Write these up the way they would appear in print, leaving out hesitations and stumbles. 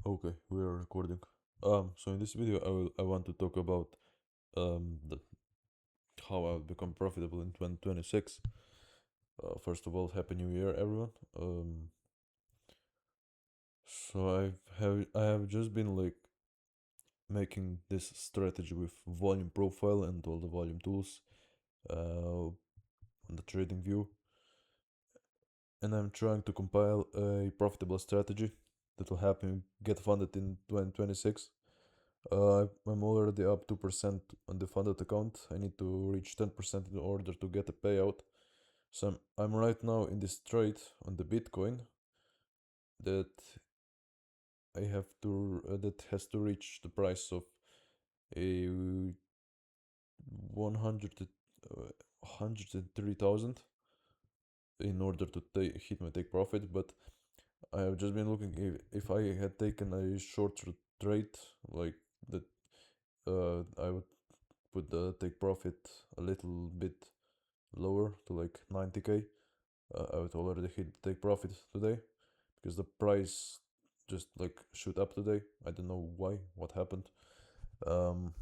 Okay, we are recording. So in this video, I want to talk about the, how I'll become profitable in 2026. First of all, Happy New Year, everyone. So I have just been like making this strategy with volume profile and all the volume tools on the trading view, and I'm trying to compile a profitable strategy that will help me get funded in 2026. I'm already up 2% on the funded account. I need to reach 10% in order to get a payout. So I'm right now in this trade on the Bitcoin that that has to reach the price of a 100 103,000 in order to hit my take profit. But I have just been looking if I had taken a shorter trade like that, I would put the take profit a little bit lower to like 90k. I would already hit take profit today because the price just like shoot up today. I don't know why, what happened. Um,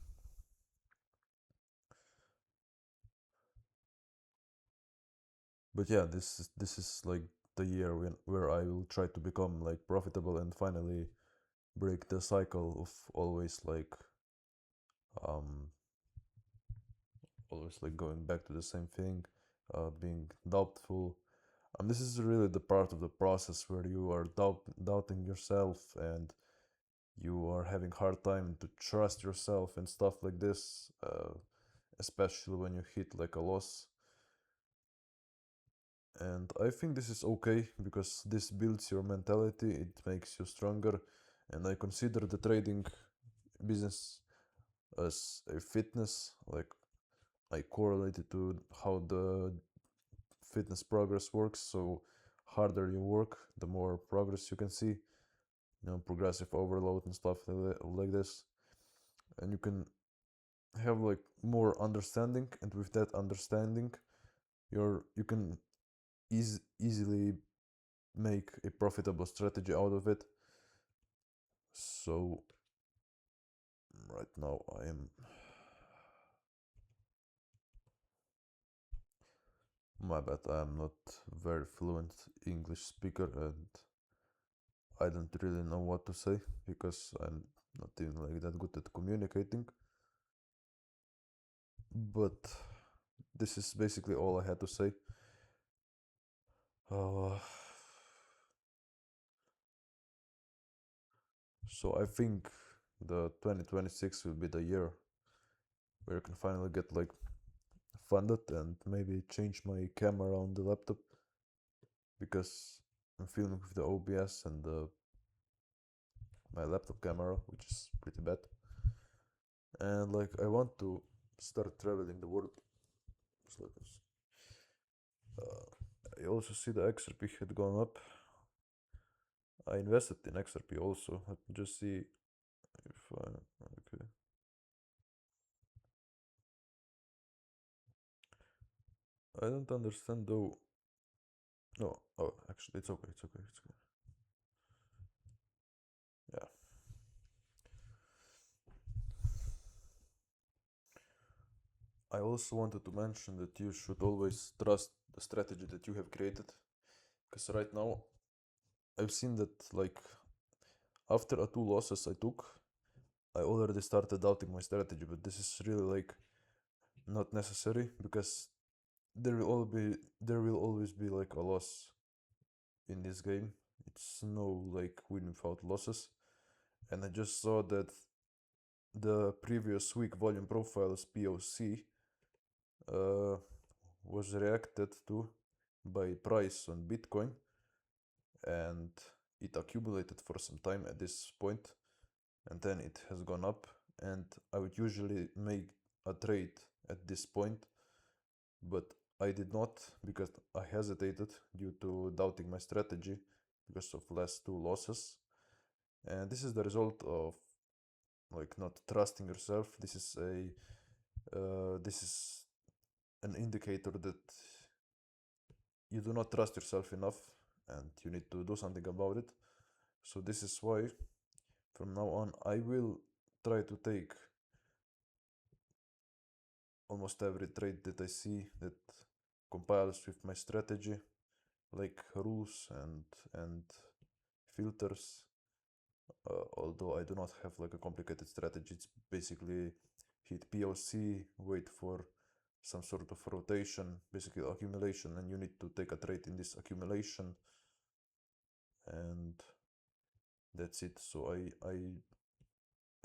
but yeah, this is like the year where I will try to become like profitable and finally break the cycle of um always like going back to the same thing, being doubtful. This is really the part of the process where you are doubting yourself and you are having hard time to trust yourself and stuff like this, especially when you hit like a loss. And I think this is okay because this builds your mentality, it makes you stronger, and I consider the trading business as a fitness. Like I correlate it to how the fitness progress works. So harder you work, the more progress you can see. Progressive overload and stuff like this, and you can have like more understanding, and with that understanding you can easily make a profitable strategy out of it. So right now I am, my bad, I am not very fluent English speaker, and I don't really know what to say because I'm not even like that good at communicating. But this is basically all I had to say. uh, so I think the 2026 will be the year where I can finally get like funded and maybe change my camera on the laptop because I'm filming with the OBS and my laptop camera, which is pretty bad. And like I want to start traveling the world. Just like this. I also see the XRP had gone up. I invested in XRP also. Let me just see if I okay. I don't understand though. No, oh, actually, it's okay. It's okay. It's okay. Yeah. I also wanted to mention that you should always trust the strategy that you have created, because right now I've seen that like after a two losses I took, I already started doubting my strategy. But this is really like not necessary because there will always be like a loss in this game. It's no like win without losses. And I just saw that the previous week volume profiles POC uh, was reacted to by price on Bitcoin, and it accumulated for some time at this point, and then it has gone up. And I would usually make a trade at this point, but I did not because I hesitated due to doubting my strategy because of last two losses. And this is the result of like not trusting yourself. This is an indicator that you do not trust yourself enough and you need to do something about it. So this is why from now on, I will try to take almost every trade that I see that compiles with my strategy, like rules and filters. Although I do not have like a complicated strategy, it's basically hit POC, wait for some sort of rotation, basically accumulation, and you need to take a trade in this accumulation, and that's it. So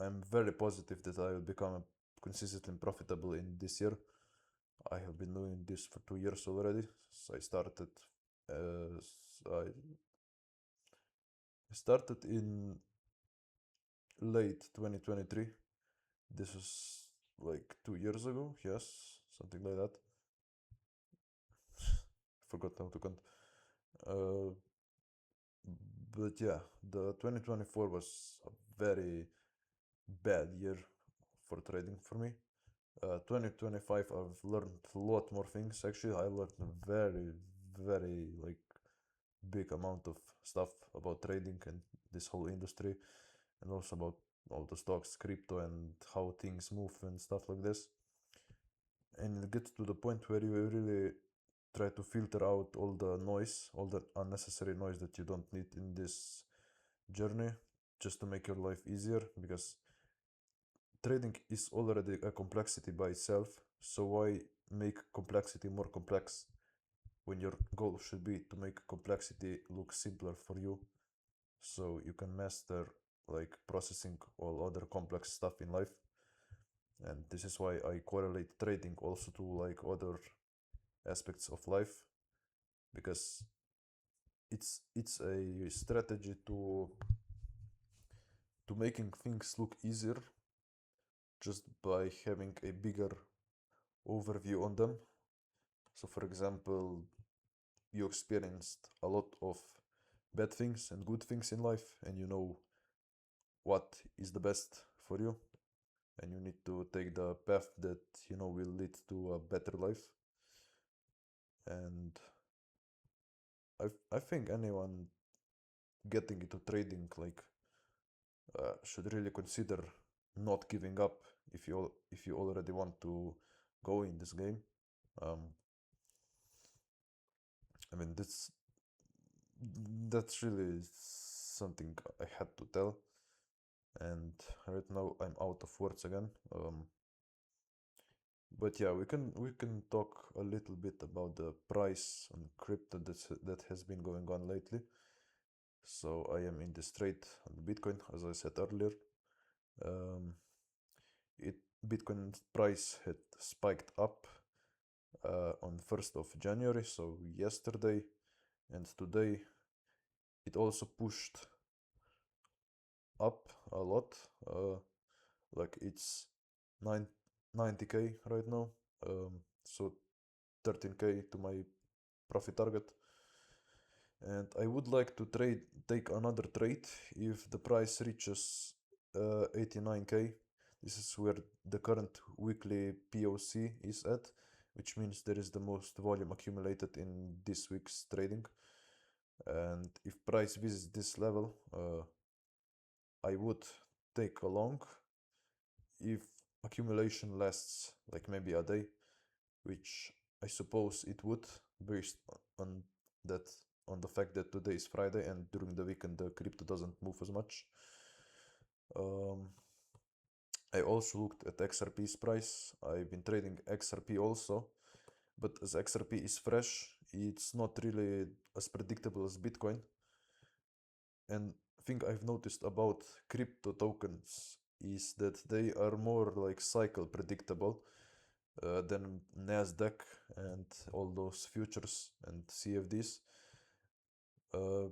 I'm very positive that I will become consistently profitable in this year. I have been doing this for 2 years already. So uh, I started in late 2023. This was like 2 years ago, yes, something like that. Forgot how to count. Uh, but yeah, the 2024 was a very bad year for trading for me. 2025, I've learned a lot more things. Actually, I learned a very like big amount of stuff about trading and this whole industry, and also about all the stocks, crypto, and how things move and stuff like this. And it gets to the point where you really try to filter out all the noise, all the unnecessary noise that you don't need in this journey, just to make your life easier, because trading is already a complexity by itself. So why make complexity more complex when your goal should be to make complexity look simpler for you, so you can master like processing all other complex stuff in life. And this is why I correlate trading also to like other aspects of life, because it's a strategy to making things look easier just by having a bigger overview on them. So for example, you experienced a lot of bad things and good things in life, and you know what is the best for you, and you need to take the path that you know will lead to a better life. And I think anyone getting into trading like should really consider not giving up if you already want to go in this game. Um, I mean that's really something I had to tell. And right now I'm out of words again. But yeah, we can talk a little bit about the price on crypto that has been going on lately. So I am in this trade on Bitcoin, as I said earlier. Um, it Bitcoin price had spiked up on 1st of January, so yesterday, and today it also pushed up a lot. Like it's 9 90k right now. So 13k to my profit target. And I would like to take another trade if the price reaches 89k. This is where the current weekly POC is at, which means there is the most volume accumulated in this week's trading. And if price visits this level, I would take a long if accumulation lasts like maybe a day, which I suppose it would, based on that on the fact that today is Friday and during the weekend the crypto doesn't move as much. Um, I also looked at XRP's price. I've been trading XRP also, but as XRP is fresh, it's not really as predictable as Bitcoin. And thing I've noticed about crypto tokens is that they are more like cycle predictable than Nasdaq and all those futures and CFDs, uh,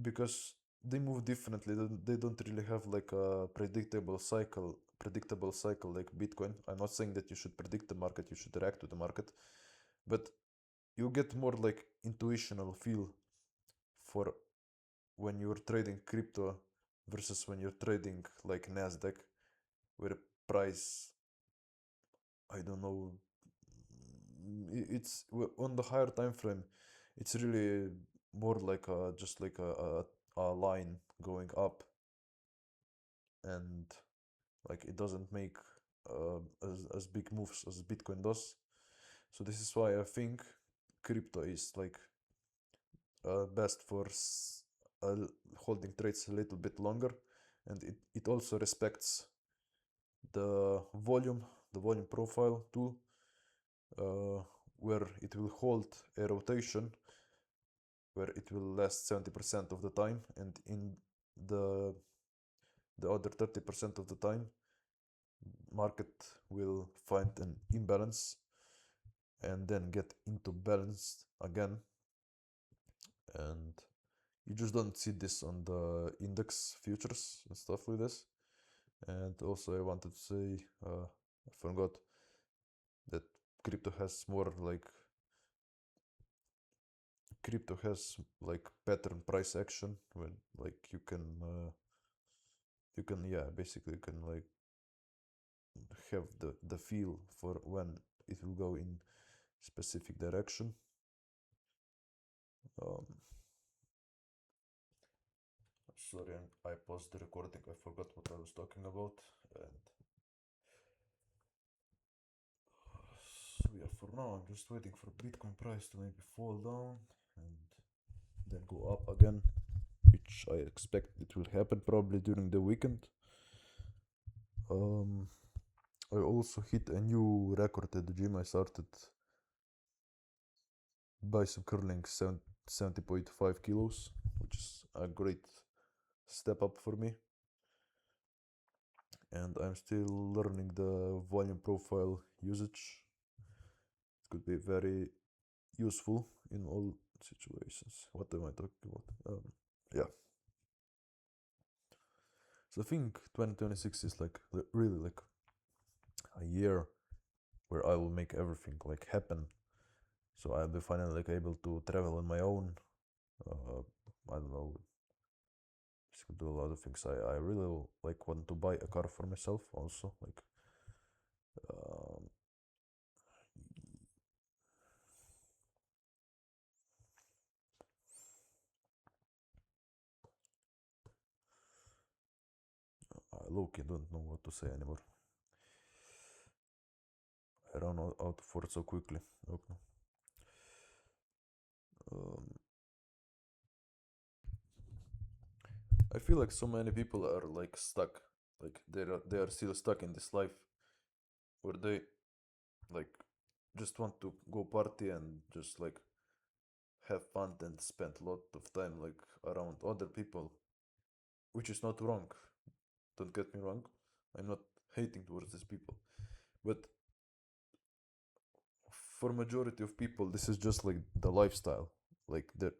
because they move differently. They don't really have like a predictable cycle like Bitcoin. I'm not saying that you should predict the market, you should react to the market, but you get more like intuitional feel for when you're trading crypto versus when you're trading like Nasdaq, where price, I don't know, it's on the higher time frame. It's really more like just like a line going up. and like it doesn't make as big moves as Bitcoin does. So this is why I think crypto is like best for holding trades a little bit longer, and it also respects the volume the volume profile tool, uh, where it will hold a rotation where it will last 70% of the time, and in the the other 30% of the time market will find an imbalance and then get into balance again. And you just don't see this on the index futures and stuff like this. And also I wanted to say, I forgot that crypto has more like crypto has like pattern price action, when like you can, yeah, basically you can like have the feel for when it will go in specific direction. um, Sorry, I paused the recording, I forgot what I was talking about. And so yeah, for now I'm just waiting for Bitcoin price to maybe fall down and then go up again, which I expect it will happen probably during the weekend. um, I also hit a new record at the gym. I started bicep curling 70.5 kilos, which is a great step up for me. And I'm still learning the volume profile usage. It could be very useful in all situations. What am I talking about? Yeah. So I think 2026 is like really like a year where I will make everything like happen. So I'll be finally like able to travel on my own. Uh, I don't know, do a lot of things. I really like want to buy a car for myself also. Like um, I low-key don't know what to say anymore. I ran out of words so quickly. Okay. Um, I feel like so many people are like stuck. Like they are still stuck in this life where they like just want to go party and just like have fun and spend a lot of time like around other people, which is not wrong. Don't get me wrong. I'm not hating towards these people, but for majority of people, this is just like the lifestyle. Like they're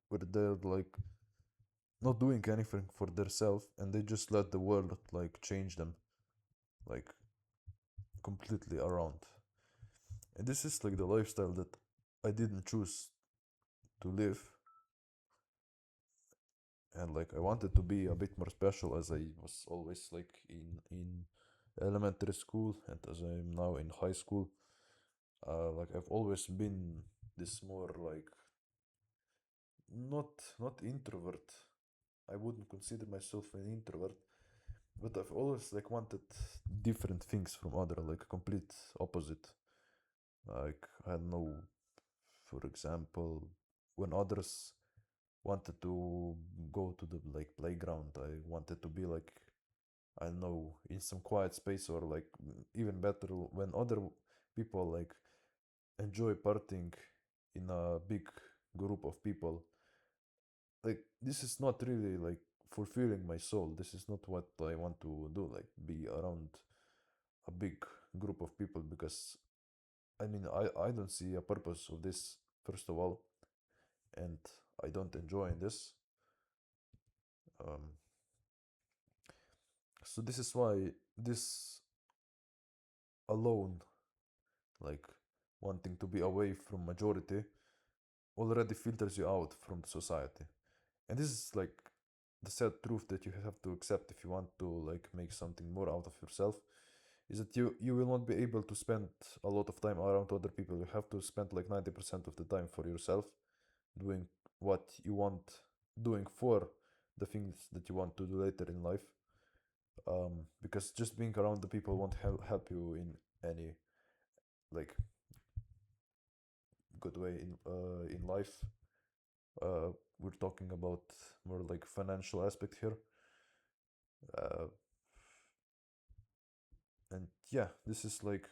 where they're like not doing anything for themselves, and they just let the world like change them, like completely around. And this is like the lifestyle that I didn't choose to live. And like I wanted to be a bit more special, as I was always like in elementary school, and as I'm now in high school. Like I've always been this more like not introvert. I wouldn't consider myself an introvert, but I've always like wanted different things from other, like complete opposite. Like I don't know, for example, when others wanted to go to the like playground, I wanted to be like, I don't know, in some quiet space, or like even better when other people like enjoy partying in a big group of people. Like this is not really like fulfilling my soul. This is not what I want to do, like be around a big group of people, because I mean I don't see a purpose of this, first of all, and I don't enjoy this. um, so this is why this alone, like wanting to be away from majority, already filters you out from the society. And this is like the sad truth that you have to accept if you want to like make something more out of yourself, is that you will not be able to spend a lot of time around other people. You have to spend like 90% of the time for yourself, doing what you want, doing for the things that you want to do later in life. Because just being around the people won't help you in any like good way in life. We're talking about more like financial aspect here. Uh, and yeah, this is like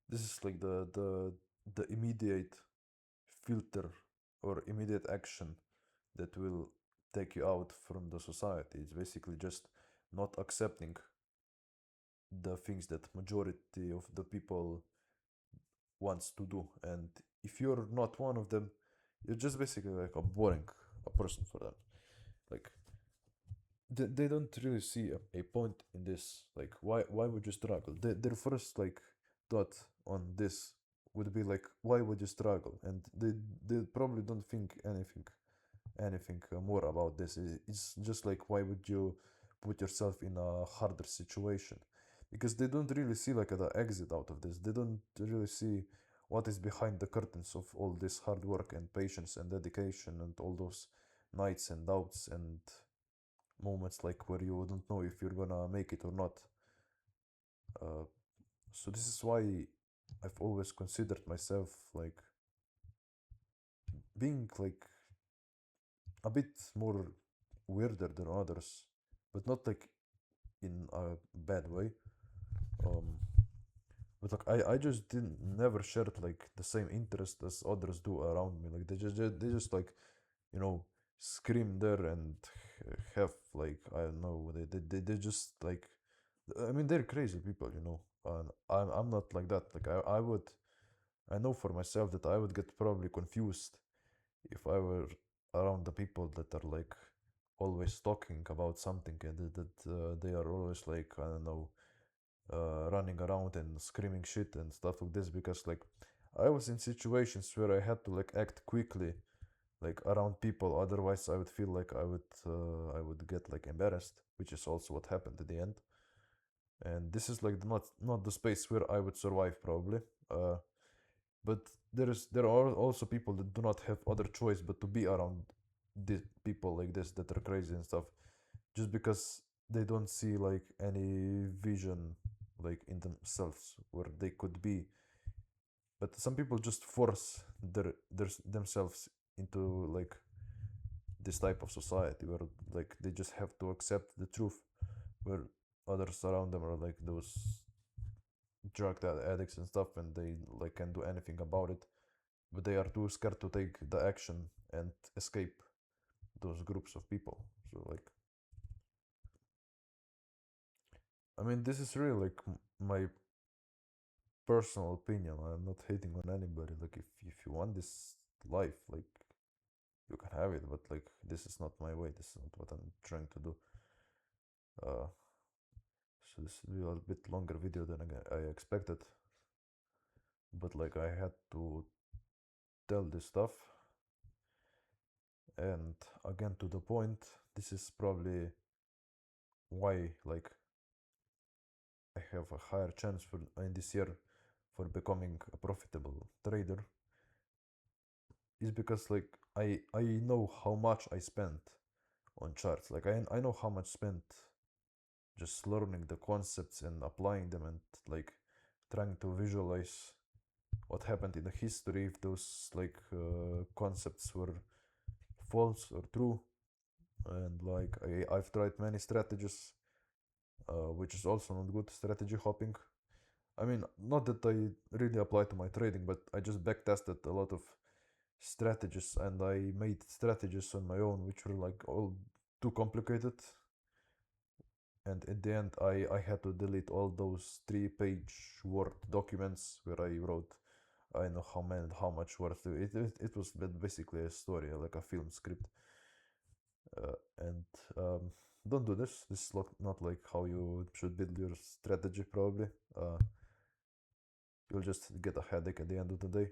the immediate filter or immediate action that will take you out from the society. It's basically just not accepting the things that majority of the people wants to do. And if you're not one of them, you're just basically like a person for them. Like they don't really see a point in this. Like why would you struggle? Their first like thought on this would be like why would you struggle? And they probably don't think anything more about this. It's just like why would you put yourself in a harder situation? Because they don't really see like the exit out of this. They don't really see what is behind the curtains of all this hard work and patience and dedication and all those nights and doubts and moments like where you don't know if you're gonna make it or not. Uh, so this is why I've always considered myself like being like a bit more weirder than others, but not like in a bad way. Um, but like I just didn't never shared like the same interest as others do around me. Like they just like you know scream there and have like I don't know they just like I mean they're crazy people, and I'm not like that. Like I know for myself that I would get probably confused if I were around the people that are like always talking about something and that they are always like I don't know running around and screaming shit and stuff like this because like I was in situations where I had to like act quickly like around people, otherwise I would feel like I would get like embarrassed, which is also what happened at the end. And this is like not the space where I would survive probably. uh, but there are also people that do not have other choice but to be around the people like this that are crazy and stuff, just because they don't see like any vision like in themselves where they could be. But some people just force themselves into like this type of society where like they just have to accept the truth, where others around them are like those drug addicts and stuff and they like can't do anything about it, but they are too scared to take the action and escape those groups of people. So like I mean this is really like my personal opinion. I'm not hating on anybody. Like if you want this life, like you can have it, but like this is not my way. This is not what I'm trying to do. uh so this will be a bit longer video than I expected, but like I had to tell this stuff. And again, to the point, this is probably why like I have a higher chance for in this year for becoming a profitable trader, is because like I know how much I spent on charts. Like I know how much spent just learning the concepts and applying them and like trying to visualize what happened in the history if those like concepts were false or true. And like I've tried many strategies, which is also not good, strategy hopping. I mean, not that I really apply to my trading, but I just back tested a lot of strategies and I made strategies on my own, which were like all too complicated. And at the end, I had to delete all those 3-page Word documents where I wrote, I know how many, how much worth it was basically a story, like a film script. And don't do this. This is not like how you should build your strategy, probably. You'll just get a headache at the end of the day.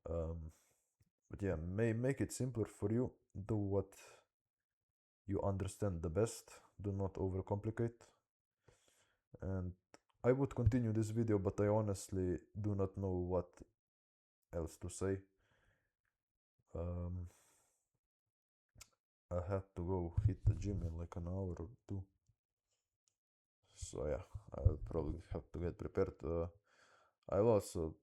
Um, but yeah, make it simpler for you. Do what you understand the best. Do not overcomplicate. And I would continue this video, but I honestly do not know what else to say. Um, I had to go hit the gym in like an hour or two. So yeah, I'll probably have to get prepared. I'll also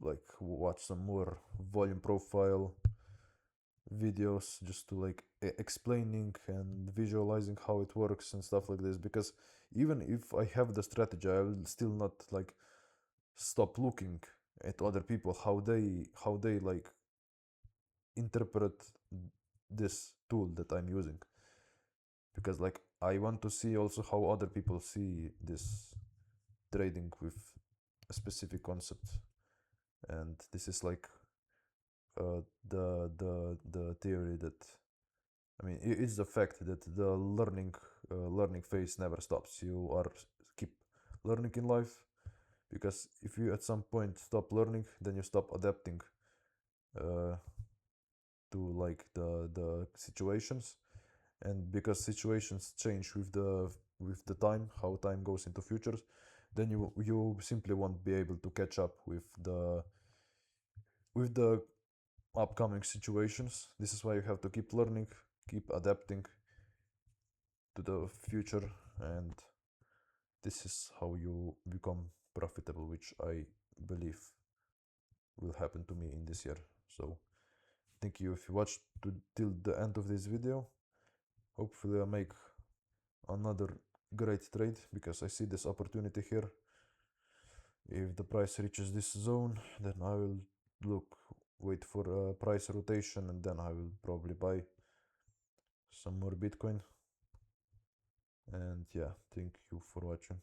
like watch some more volume profile videos just to like explaining and visualizing how it works and stuff like this, because even if I have the strategy, I will still not like stop looking at other people, how they like interpret this tool that I'm using, because like I want to see also how other people see this trading with a specific concept. And this is like the theory that, I mean, it's the fact that the learning phase never stops. You are keep learning in life, because if you at some point stop learning, then you stop adapting uh, to like the situations. And because situations change with the time, how time goes into futures, then you simply won't be able to catch up with the upcoming situations. This is why you have to keep learning, keep adapting to the future, and this is how you become profitable, which I believe will happen to me in this year. So thank you if you watched till the end of this video. Hopefully I make another great trade, because I see this opportunity here. If the price reaches this zone, then I will wait for a price rotation, and then I will probably buy some more Bitcoin. And yeah, thank you for watching.